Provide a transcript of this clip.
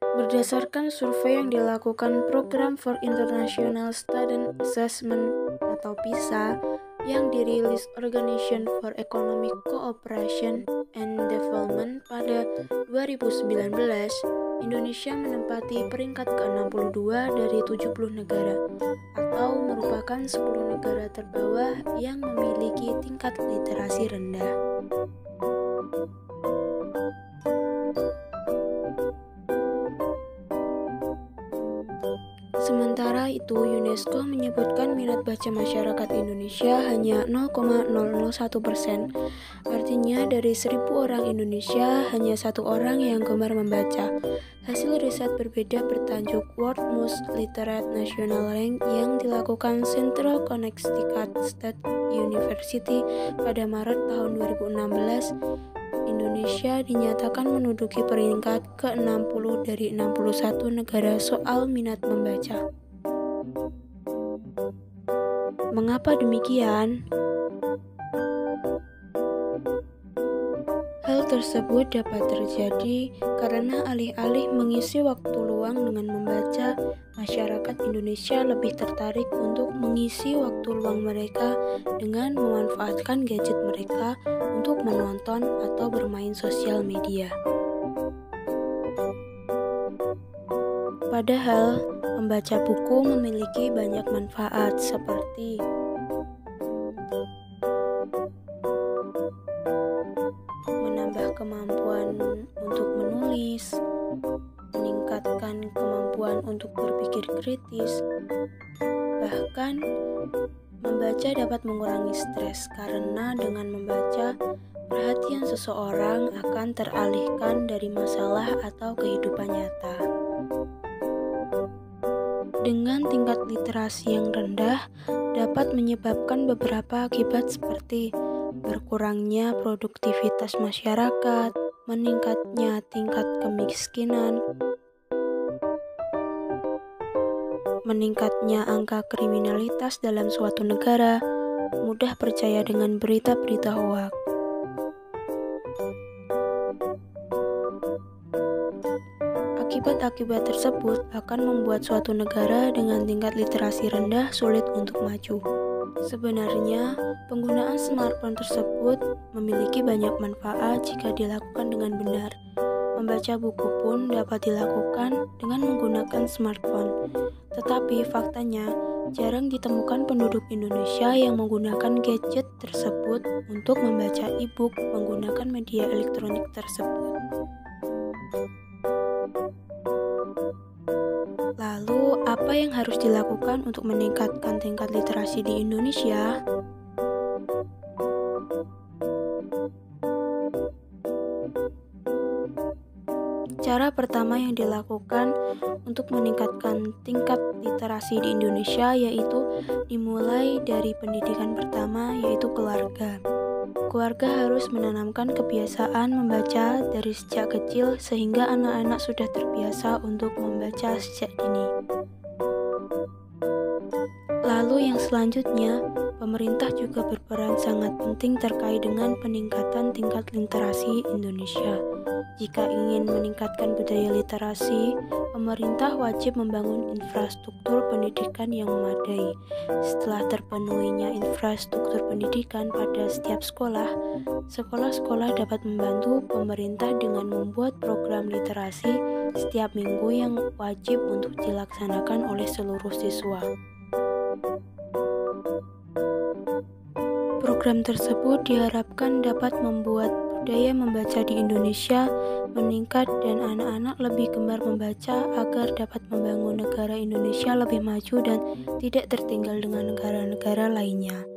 Berdasarkan survei yang dilakukan Program for International Student Assessment atau PISA yang dirilis Organization for Economic Cooperation and Development pada 2019, Indonesia menempati peringkat ke-62 dari 70 negara atau merupakan 10 negara terbawah yang memiliki tingkat literasi rendah. Sementara itu, UNESCO menyebutkan minat baca masyarakat Indonesia hanya 0,001%. Artinya dari 1.000 orang Indonesia, hanya 1 orang yang gemar membaca. Hasil riset berbeda bertajuk World Most Literate National Rank yang dilakukan Central Connecticut State University pada Maret tahun 2016. Indonesia dinyatakan menduduki peringkat ke-60 dari 61 negara soal minat membaca. Mengapa demikian? Hal tersebut dapat terjadi karena alih-alih mengisi waktu luang dengan membaca, masyarakat Indonesia lebih tertarik untuk mengisi waktu luang mereka dengan memanfaatkan gadget mereka untuk menonton atau bermain sosial media. Padahal, membaca buku memiliki banyak manfaat seperti menambah kemampuan untuk menulis, meningkatkan kemampuan untuk berpikir kritis, bahkan membaca dapat mengurangi stres karena dengan membaca, perhatian seseorang akan teralihkan dari masalah atau kehidupan nyata. Dengan tingkat literasi yang rendah, dapat menyebabkan beberapa akibat seperti berkurangnya produktivitas masyarakat, meningkatnya tingkat kemiskinan, meningkatnya angka kriminalitas dalam suatu negara, mudah percaya dengan berita-berita hoaks. Akibat-akibat tersebut akan membuat suatu negara dengan tingkat literasi rendah sulit untuk maju. Sebenarnya, penggunaan smartphone tersebut memiliki banyak manfaat jika dilakukan dengan benar. Membaca buku pun dapat dilakukan dengan menggunakan smartphone. Tetapi faktanya, jarang ditemukan penduduk Indonesia yang menggunakan gadget tersebut untuk membaca e-book menggunakan media elektronik tersebut. Lalu, apa yang harus dilakukan untuk meningkatkan tingkat literasi di Indonesia? Cara pertama yang dilakukan untuk meningkatkan tingkat literasi di Indonesia yaitu dimulai dari pendidikan pertama, yaitu keluarga. Keluarga harus menanamkan kebiasaan membaca dari sejak kecil sehingga anak-anak sudah terbiasa untuk membaca sejak dini. Lalu yang selanjutnya, pemerintah juga berperan sangat penting terkait dengan peningkatan tingkat literasi Indonesia. Jika ingin meningkatkan budaya literasi, pemerintah wajib membangun infrastruktur pendidikan yang memadai. Setelah terpenuhinya infrastruktur pendidikan pada setiap sekolah, sekolah-sekolah dapat membantu pemerintah dengan membuat program literasi setiap minggu yang wajib untuk dilaksanakan oleh seluruh siswa. Program tersebut diharapkan dapat membuat budaya membaca di Indonesia meningkat dan anak-anak lebih gemar membaca agar dapat membangun negara Indonesia lebih maju dan tidak tertinggal dengan negara-negara lainnya.